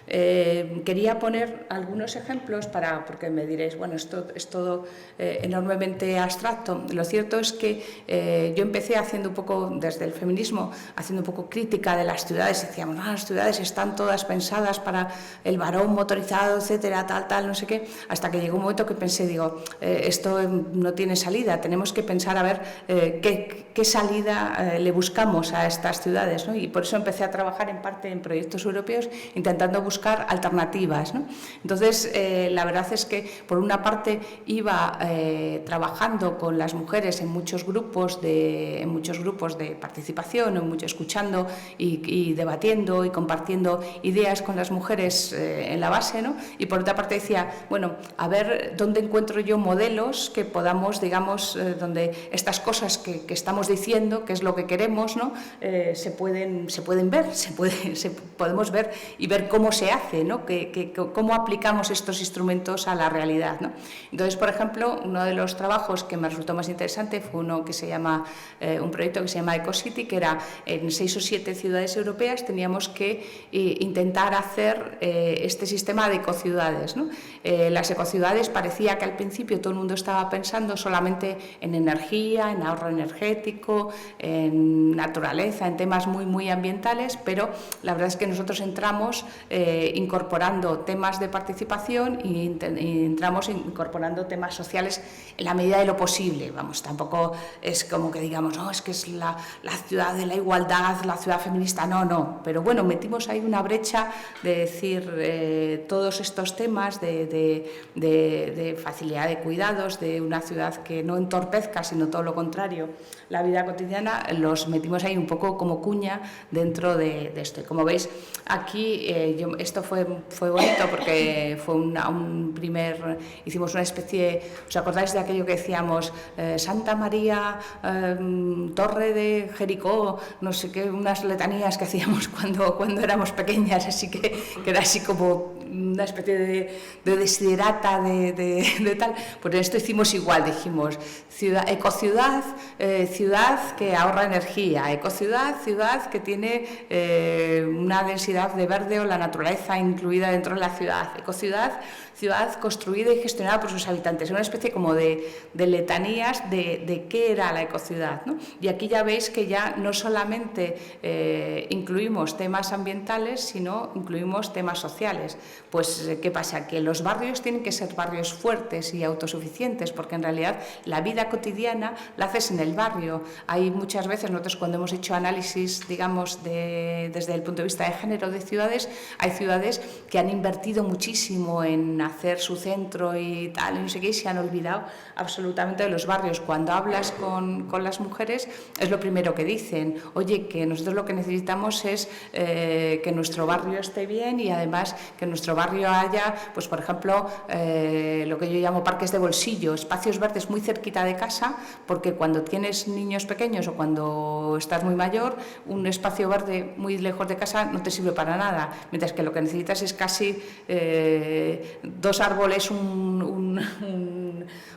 Quería poner algunos ejemplos porque me diréis, bueno, esto es todo enormemente abstracto. Lo cierto es que yo empecé haciendo un poco, desde el feminismo, haciendo un poco crítica de las ciudades. Decíamos, las ciudades están todas pensadas para el varón motorizado, etcétera, tal, no sé qué, hasta que llegó un momento que pensé, digo, esto no tiene salida, tenemos que pensar a ver qué salida le buscamos a estas ciudades, ¿no? Y por eso empecé a trabajar en parte en proyectos europeos, intentando buscar alternativas, ¿no? Entonces, la verdad es que por una parte iba trabajando con las mujeres en muchos grupos de participación, escuchando y debatiendo y compartiendo ideas con las mujeres en la base, ¿no? Y por otra parte decía, bueno, a ver dónde encuentro yo modelos que podamos, digamos, donde estas cosas que estamos diciendo, que es lo que queremos, ¿no? Se pueden ver, podemos ver y ver cómo se hace, ¿no? Cómo aplicamos estos instrumentos a la realidad, ¿no? Entonces, por ejemplo, uno de los trabajos que me resultó más interesante fue uno que se llama, un proyecto que se llama EcoCity, que era en 6 o 7 ciudades europeas teníamos que intentar hacer este sistema de ecociudades, ¿no? Las ecociudades parecía que al principio todo el mundo estaba pensando solamente en energía, en ahorro energético, en naturaleza, en temas muy, muy ambientales, pero la verdad es que nosotros entramos incorporando temas de participación y entramos incorporando temas sociales en la medida de lo posible. Vamos, tampoco es como que digamos, no, es que es la ciudad de la igualdad, la ciudad feminista, no, pero bueno, metimos ahí una brecha de decir todos estos temas de facilidad de cuidados, de una ciudad que no entorpezca, sino todo lo contrario, la vida cotidiana, los metimos ahí un poco como cuña dentro de esto. Y como veis, aquí esto fue bonito porque fue hicimos una especie, ¿os acordáis de aquello que decíamos? Santa María, Torre de Jericó, no sé qué, unas letanías que hacíamos cuando éramos pequeñas, así que era así como una especie de desiderata de tal, pues en esto hicimos igual, dijimos ecociudad, ciudad que ahorra energía, ecociudad, ciudad que tiene una densidad de verde o la naturaleza incluida dentro de la ciudad, ecociudad, ciudad construida y gestionada por sus habitantes, una especie como de letanías de qué era la ecociudad, ¿no? Y aquí ya veis que ya no solamente incluimos temas ambientales, sino incluimos temas sociales. Pues, ¿qué pasa? Que los barrios tienen que ser barrios fuertes y autosuficientes, porque en realidad la vida cotidiana la haces en el barrio. Hay muchas veces, nosotros cuando hemos hecho análisis, digamos, desde el punto de vista de género de ciudades, hay ciudades que han invertido muchísimo en hacer su centro y tal, y no sé qué, y se han olvidado absolutamente de los barrios. Cuando hablas con las mujeres, es lo primero que dicen: oye, que nosotros lo que necesitamos es que nuestro barrio esté bien, y además que en nuestro barrio haya, pues por ejemplo, lo que yo llamo parques de bolsillo, espacios verdes muy cerquita de casa, porque cuando tienes niños pequeños o cuando estás muy mayor, un espacio verde muy lejos de casa no te sirve para nada, mientras que lo que necesitas es casi 2 árboles, un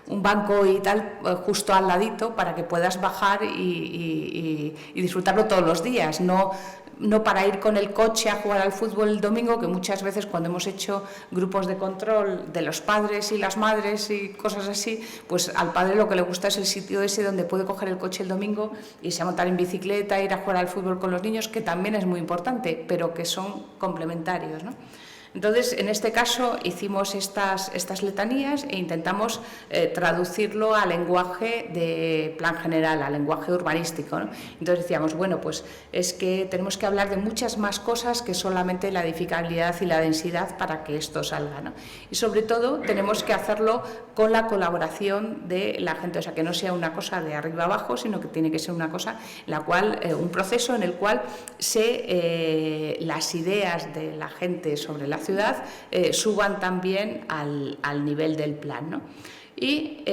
banco y tal, justo al ladito, para que puedas bajar y disfrutarlo todos los días, no para ir con el coche a jugar al fútbol el domingo, que muchas veces cuando hemos hecho grupos de control de los padres y las madres y cosas así, pues al padre lo que le gusta es el sitio ese donde puede coger el coche el domingo y se montar en bicicleta, ir a jugar al fútbol con los niños, que también es muy importante, pero que son complementarios, ¿no? Entonces, en este caso, hicimos estas letanías e intentamos traducirlo al lenguaje de plan general, al lenguaje urbanístico, ¿no? Entonces decíamos, bueno, pues es que tenemos que hablar de muchas más cosas que solamente la edificabilidad y la densidad para que esto salga, ¿no? Y sobre todo tenemos que hacerlo con la colaboración de la gente, o sea, que no sea una cosa de arriba abajo, sino que tiene que ser una cosa en la cual, un proceso en el cual las ideas de la gente sobre la ciudad suban también al nivel del plan, ¿no? Y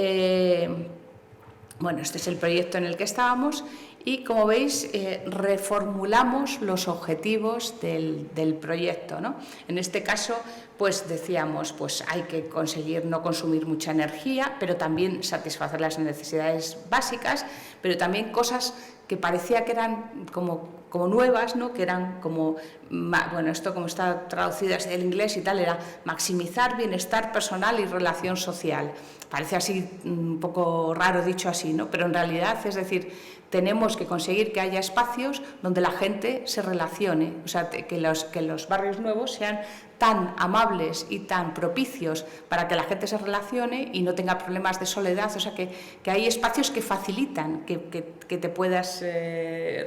bueno, este es el proyecto en el que estábamos, y como veis reformulamos los objetivos del proyecto, ¿no? En este caso, pues decíamos, pues hay que conseguir no consumir mucha energía, pero también satisfacer las necesidades básicas, pero también cosas que parecía que eran como nuevas, ¿no? Que eran como, bueno, esto como está traducido desde el inglés y tal, era maximizar bienestar personal y relación social. Parece así un poco raro dicho así, ¿no? Pero en realidad, es decir, tenemos que conseguir que haya espacios donde la gente se relacione, o sea, que los barrios nuevos sean tan amables y tan propicios para que la gente se relacione y no tenga problemas de soledad, o sea, que hay espacios que facilitan que te puedas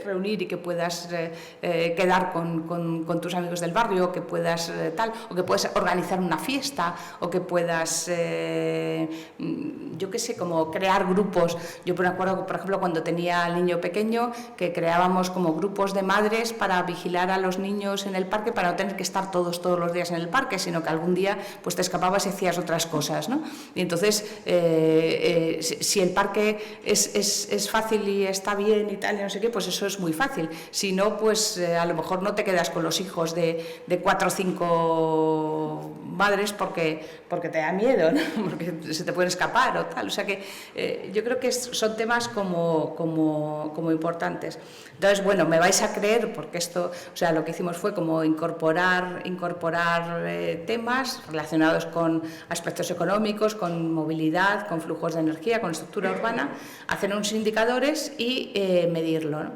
reunir y que puedas quedar con tus amigos del barrio, que puedas tal, o que puedas organizar una fiesta, o que puedas, yo qué sé, como crear grupos. Yo me acuerdo, por ejemplo, cuando tenía al niño pequeño, que creábamos como grupos de madres para vigilar a los niños en el parque, para no tener que estar todos los días en el parque, sino que algún día pues te escapabas y hacías otras cosas, ¿no? Y entonces, si el parque es fácil y está bien y tal, y no sé qué, pues eso es muy fácil. Si no, pues a lo mejor no te quedas con los hijos de 4 o 5 madres porque te da miedo, ¿no? Porque se te pueden escapar o tal. O sea que yo creo que son temas como importantes. Entonces, bueno, me vais a creer, porque esto, o sea, lo que hicimos fue como incorporar temas relacionados con aspectos económicos, con movilidad, con flujos de energía, con estructura urbana, hacer unos indicadores y medirlo, ¿no?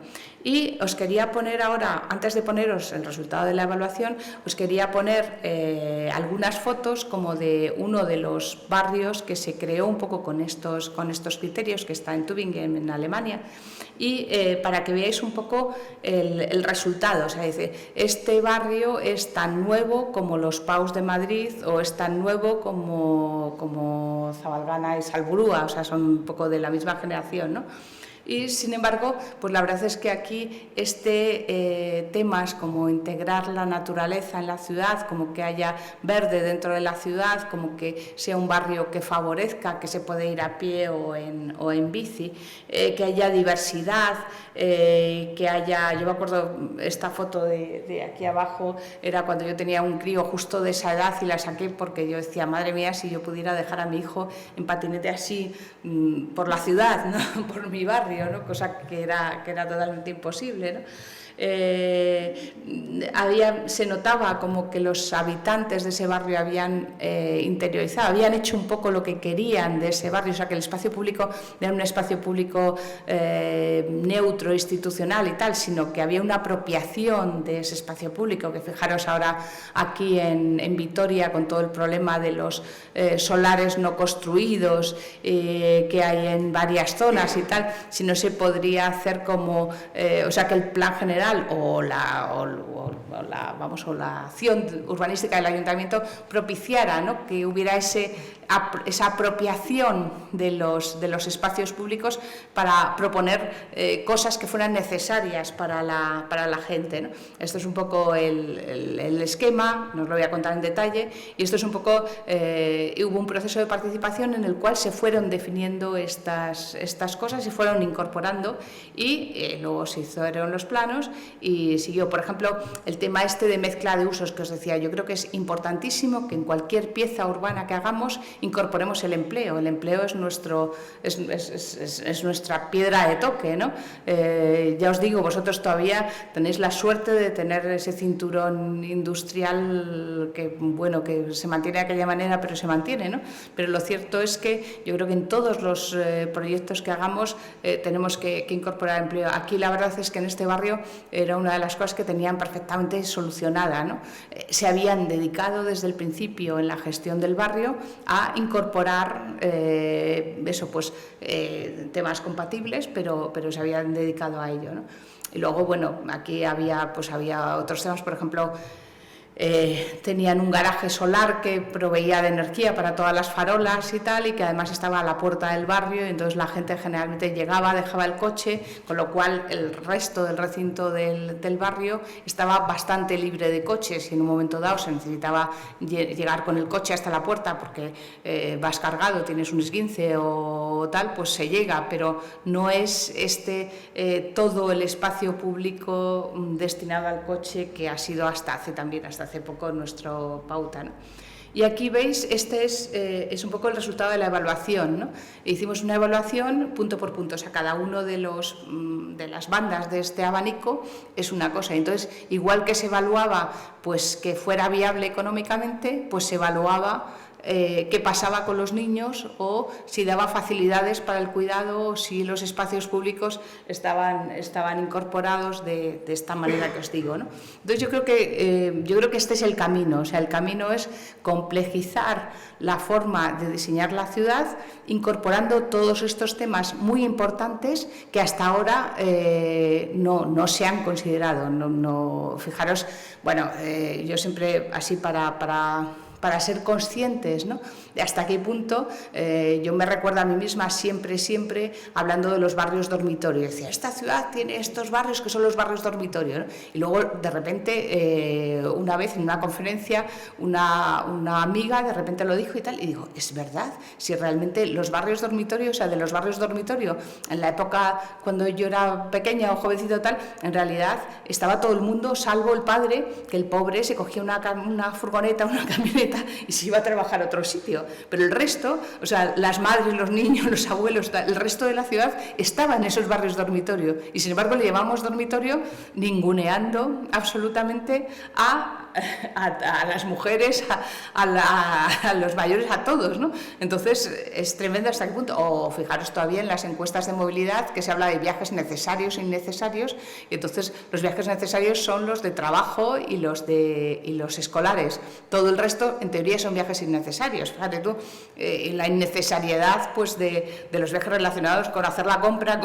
Y os quería poner ahora, antes de poneros el resultado de la evaluación, os quería poner algunas fotos como de uno de los barrios que se creó un poco con estos criterios, que está en Tübingen, en Alemania, y para que veáis un poco el resultado. O sea, dice, este barrio es tan nuevo como los Paus de Madrid, o es tan nuevo como Zabalgana y Salburua, o sea, son un poco de la misma generación, ¿no? Y sin embargo, pues la verdad es que aquí temas como integrar la naturaleza en la ciudad, como que haya verde dentro de la ciudad, como que sea un barrio que favorezca, que se puede ir a pie o en bici, que haya diversidad, que haya, yo me acuerdo esta foto de aquí abajo, era cuando yo tenía un crío justo de esa edad y la saqué porque yo decía, madre mía, si yo pudiera dejar a mi hijo en patinete así por la ciudad, ¿no? Por mi barrio, ¿no? Cosa que era totalmente imposible, ¿no? Se notaba como que los habitantes de ese barrio habían interiorizado, habían hecho un poco lo que querían de ese barrio, o sea que el espacio público no era un espacio público neutro, institucional y tal, sino que había una apropiación de ese espacio público, que fijaros ahora aquí en Vitoria con todo el problema de los solares no construidos que hay en varias zonas y tal, si no se podría hacer como, o sea que el plan general o la acción urbanística del ayuntamiento propiciara, ¿no? Que hubiera esa apropiación de los espacios públicos para proponer cosas que fueran necesarias para la gente, ¿no? Esto es un poco el esquema, no os lo voy a contar en detalle, y esto es un poco, hubo un proceso de participación en el cual se fueron definiendo estas cosas y fueron incorporando, y luego se hicieron los planos y siguió. Por ejemplo, el tema de mezcla de usos que os decía, yo creo que es importantísimo que en cualquier pieza urbana que hagamos incorporemos el empleo. El empleo es nuestra piedra de toque, ¿no? Ya os digo, vosotros todavía tenéis la suerte de tener ese cinturón industrial que, bueno, que se mantiene de aquella manera, pero se mantiene, ¿no? Pero lo cierto es que yo creo que en todos los proyectos que hagamos tenemos que incorporar empleo. Aquí la verdad es que en este barrio era una de las cosas que tenían perfectamente solucionada, ¿no? Se habían dedicado desde el principio en la gestión del barrio a incorporar temas compatibles, pero se habían dedicado a ello, ¿no? Y luego, bueno, aquí había otros temas, por ejemplo, tenían un garaje solar que proveía de energía para todas las farolas y tal, y que además estaba a la puerta del barrio, y entonces la gente generalmente llegaba, dejaba el coche, con lo cual el resto del recinto del barrio estaba bastante libre de coches, y en un momento dado se necesitaba llegar con el coche hasta la puerta porque vas cargado, tienes un esguince o tal, pues se llega, pero no es todo el espacio público destinado al coche que ha sido hasta hace poco nuestro pauta, ¿no? Y aquí veis, es un poco el resultado de la evaluación, ¿no? Hicimos una evaluación punto por punto, o sea, cada uno de las bandas de este abanico es una cosa. Entonces, igual que se evaluaba pues que fuera viable económicamente, pues se evaluaba qué pasaba con los niños, o si daba facilidades para el cuidado, o si los espacios públicos estaban incorporados de esta manera que os digo, ¿no? Entonces yo creo que este es el camino, o sea, el camino es complejizar la forma de diseñar la ciudad, incorporando todos estos temas muy importantes que hasta ahora no se han considerado. Fijaros, bueno, yo siempre así para ser conscientes, ¿no?, de hasta qué punto yo me recuerdo a mí misma siempre hablando de los barrios dormitorios. Decía, esta ciudad tiene estos barrios que son los barrios dormitorios, ¿no? Y luego de repente una vez en una conferencia una amiga de repente lo dijo y tal, y digo, es verdad, si realmente los barrios dormitorios, o sea, de los barrios dormitorio en la época cuando yo era pequeña o jovencito tal, en realidad estaba todo el mundo salvo el padre, que el pobre se cogía una furgoneta, una camioneta y se iba a trabajar a otro sitio. Pero el resto, o sea, las madres, los niños, los abuelos, el resto de la ciudad estaba en esos barrios dormitorio, y sin embargo le llamamos dormitorio ninguneando absolutamente a las mujeres, a los mayores, a todos, ¿no? Entonces es tremendo hasta qué punto. O fijaros todavía en las encuestas de movilidad que se habla de viajes necesarios e innecesarios, y entonces los viajes necesarios son los de trabajo y los escolares. Todo el resto en teoría son viajes innecesarios. Fíjate tú, la innecesariedad pues de los viajes relacionados con hacer la compra,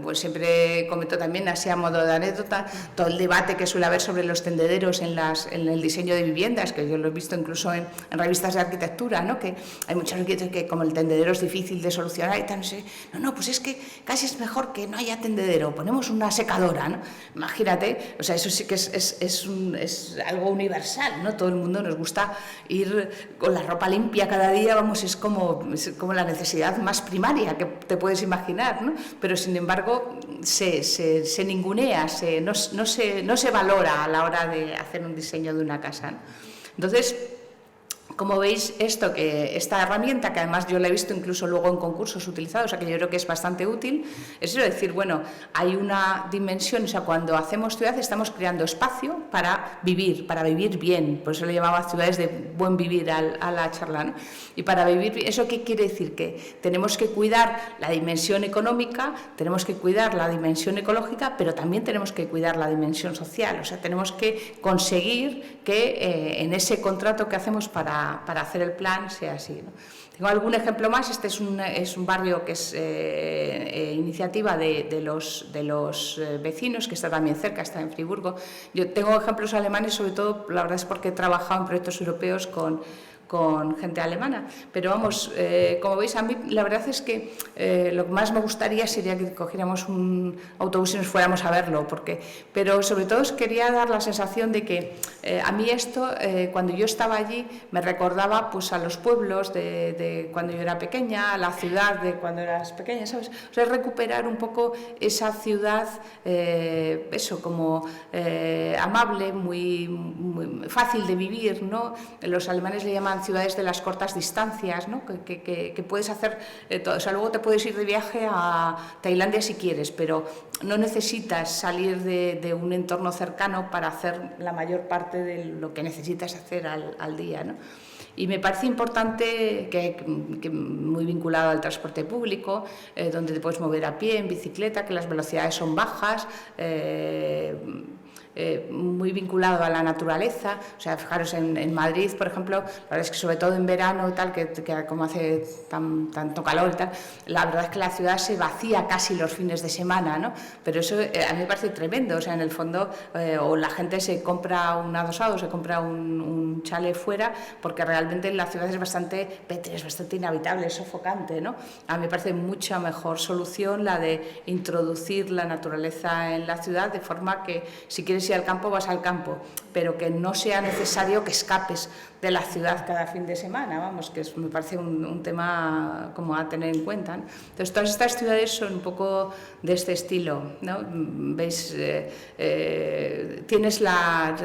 pues siempre comento también así a modo de anécdota todo el debate que suele haber sobre sobre los tendederos en el diseño de viviendas, que yo lo he visto incluso en revistas de arquitectura, ¿no? Que hay muchos arquitectos que como el tendedero es difícil de solucionar y tal, no sé, no, pues es que casi es mejor que no haya tendedero, ponemos una secadora, ¿no? Imagínate, o sea, eso sí que es algo universal, ¿no? Todo el mundo nos gusta ir con la ropa limpia cada día, vamos, es como la necesidad más primaria que te puedes imaginar, ¿no? Pero sin embargo se ningunea, no se valora a la hora de hacer un diseño de una casa, ¿no? Entonces, como veis, esta herramienta, que además yo la he visto incluso luego en concursos utilizados, o sea que yo creo que es bastante útil, es decir, bueno, hay una dimensión, o sea, cuando hacemos ciudad estamos creando espacio para vivir bien, por eso le llamaba ciudades de buen vivir a la charla, ¿no? Y para vivir, ¿eso qué quiere decir? Que tenemos que cuidar la dimensión económica, tenemos que cuidar la dimensión ecológica, pero también tenemos que cuidar la dimensión social, o sea, tenemos que conseguir que en ese contrato que hacemos para hacer el plan sea así, ¿no? Tengo algún ejemplo más. Este es un barrio que es iniciativa de los vecinos, que está también cerca, está en Friburgo. Yo tengo ejemplos alemanes, sobre todo, la verdad es porque he trabajado en proyectos europeos con gente alemana, pero vamos, como veis, a mí la verdad es que lo que más me gustaría sería que cogiéramos un autobús y nos fuéramos a verlo, pero sobre todo os quería dar la sensación de que a mí esto, cuando yo estaba allí, me recordaba pues a los pueblos de cuando yo era pequeña, a la ciudad de cuando eras pequeña, ¿sabes? O sea, recuperar un poco esa ciudad, eso, como amable, muy fácil de vivir, ¿no? Los alemanes le llaman ciudades de las cortas distancias, ¿no? que puedes hacer todo. O sea, luego te puedes ir de viaje a Tailandia si quieres, pero no necesitas salir de un entorno cercano para hacer la mayor parte de lo que necesitas hacer al día, ¿no? Y me parece importante, que muy vinculado al transporte público, donde te puedes mover a pie, en bicicleta, que las velocidades son bajas, muy vinculado a la naturaleza. O sea, fijaros, en Madrid, por ejemplo, la verdad es que sobre todo en verano, tal, que como hace tanto calor y tal, la verdad es que la ciudad se vacía casi los fines de semana, ¿no? Pero eso a mí me parece tremendo. O sea, en el fondo, o la gente se compra un adosado, se compra un chalet fuera, porque realmente la ciudad es bastante pétrea, es bastante inhabitable, es sofocante, ¿no? A mí me parece mucha mejor solución la de introducir la naturaleza en la ciudad, de forma que si quieres ir al campo, vas al campo, pero que no sea necesario que escapes de la ciudad cada fin de semana, vamos, que me parece un tema como a tener en cuenta, ¿no? Entonces, todas estas ciudades son un poco de este estilo, ¿no? Veis, tienes la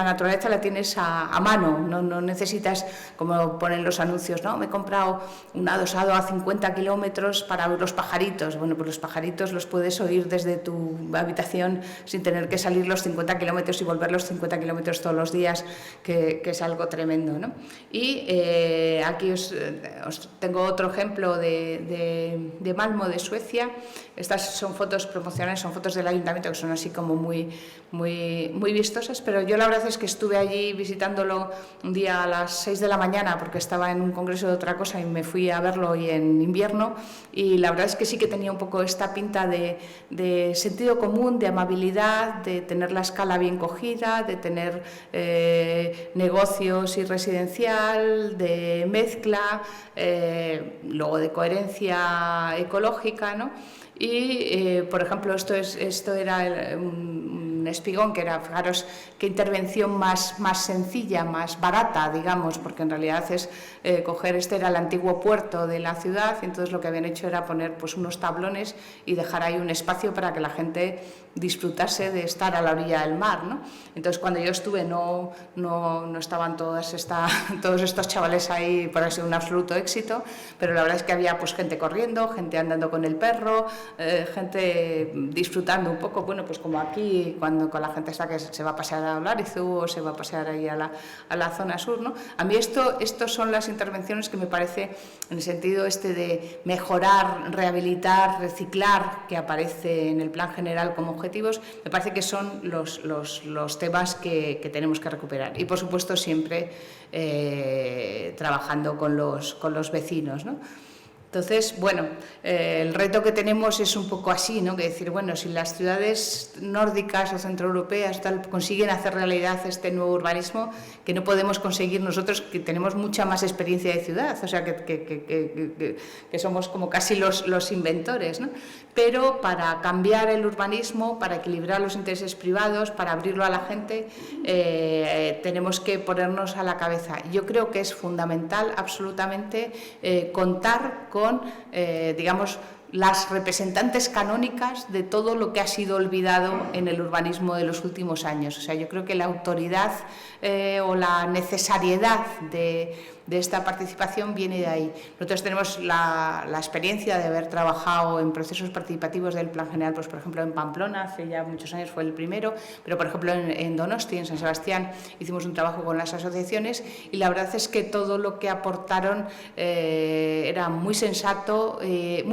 naturaleza, la tienes a mano, no necesitas, como ponen los anuncios, ¿no? Me he comprado un adosado a 50 kilómetros para oír los pajaritos. Bueno, pues los pajaritos los puedes oír desde tu habitación sin tener que salir los 50 kilómetros y volver los 50 kilómetros todos los días, que es algo tremendo, ¿no? Y aquí os tengo otro ejemplo de Malmö, de Suecia. Estas son fotos promocionales, son fotos del ayuntamiento, que son así como muy vistosas, pero yo la verdad es que estuve allí visitándolo un día a las 6 de la mañana, porque estaba en un congreso de otra cosa y me fui a verlo hoy en invierno, y la verdad es que sí que tenía un poco esta pinta de sentido común, de amabilidad, de tener la escala bien cogida, de tener negocios y residencial, de mezcla, luego de coherencia ecológica, ¿no? Y, por ejemplo, esto era un espigón, que era, fijaros, qué intervención más sencilla, más barata, digamos, porque en realidad es coger, era el antiguo puerto de la ciudad, y entonces lo que habían hecho era poner pues unos tablones y dejar ahí un espacio para que la gente disfrutase de estar a la orilla del mar, ¿no? Entonces, cuando yo estuve no estaban todos estos chavales ahí, por así, un absoluto éxito, pero la verdad es que había pues gente corriendo, gente andando con el perro, gente disfrutando un poco, bueno, pues como aquí, cuando con la gente está que se va a pasear a Olarizu o se va a pasear ahí a la zona sur, ¿no? A mí estos son las intervenciones que me parece, en el sentido de mejorar, rehabilitar, reciclar, que aparece en el plan general como objetivos, me parece que son los temas que tenemos que recuperar. Y, por supuesto, siempre trabajando con los vecinos, ¿no? Entonces, bueno, el reto que tenemos es un poco así, ¿no? Que decir, bueno, si las ciudades nórdicas o centroeuropeas tal, consiguen hacer realidad este nuevo urbanismo, que no podemos conseguir nosotros, que tenemos mucha más experiencia de ciudad, o sea, que somos como casi los inventores, ¿no? Pero para cambiar el urbanismo, para equilibrar los intereses privados, para abrirlo a la gente, tenemos que ponernos a la cabeza. Yo creo que es fundamental absolutamente contar con, digamos, las representantes canónicas de todo lo que ha sido olvidado en el urbanismo de los últimos años. O sea, yo creo que la autoridad o la necesariedad de esta participación viene de ahí. Nosotros tenemos la experiencia de haber trabajado en procesos participativos del Plan General, pues por ejemplo en Pamplona, hace ya muchos años fue el primero, pero por ejemplo en Donosti, en San Sebastián, hicimos un trabajo con las asociaciones y la verdad es que todo lo que aportaron era muy sensato y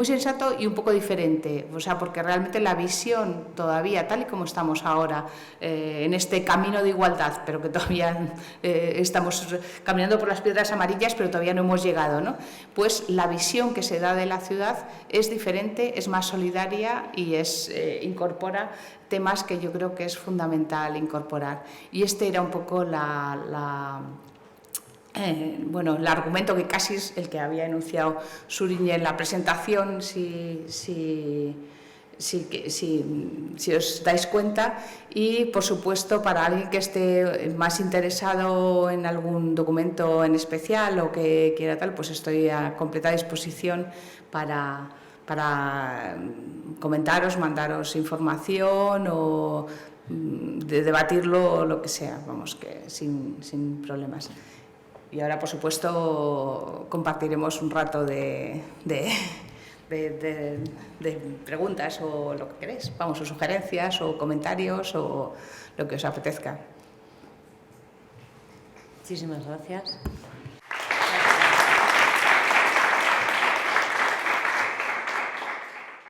un poco diferente, o sea, porque realmente la visión todavía, tal y como estamos ahora, en este camino de igualdad, pero que todavía estamos caminando por las piedras amarillas, pero todavía no hemos llegado, ¿no? Pues la visión que se da de la ciudad es diferente, es más solidaria y incorpora temas que yo creo que es fundamental incorporar. Y este era un poco el argumento que casi es el que había enunciado Suriñe en la presentación, si os dais cuenta, y por supuesto para alguien que esté más interesado en algún documento en especial o que quiera tal, pues estoy a completa disposición para comentaros, mandaros información o de debatirlo o lo que sea, vamos, que sin problemas. Y ahora, por supuesto, compartiremos un rato de preguntas o lo que queréis, vamos, o sugerencias o comentarios o lo que os apetezca. Muchísimas gracias.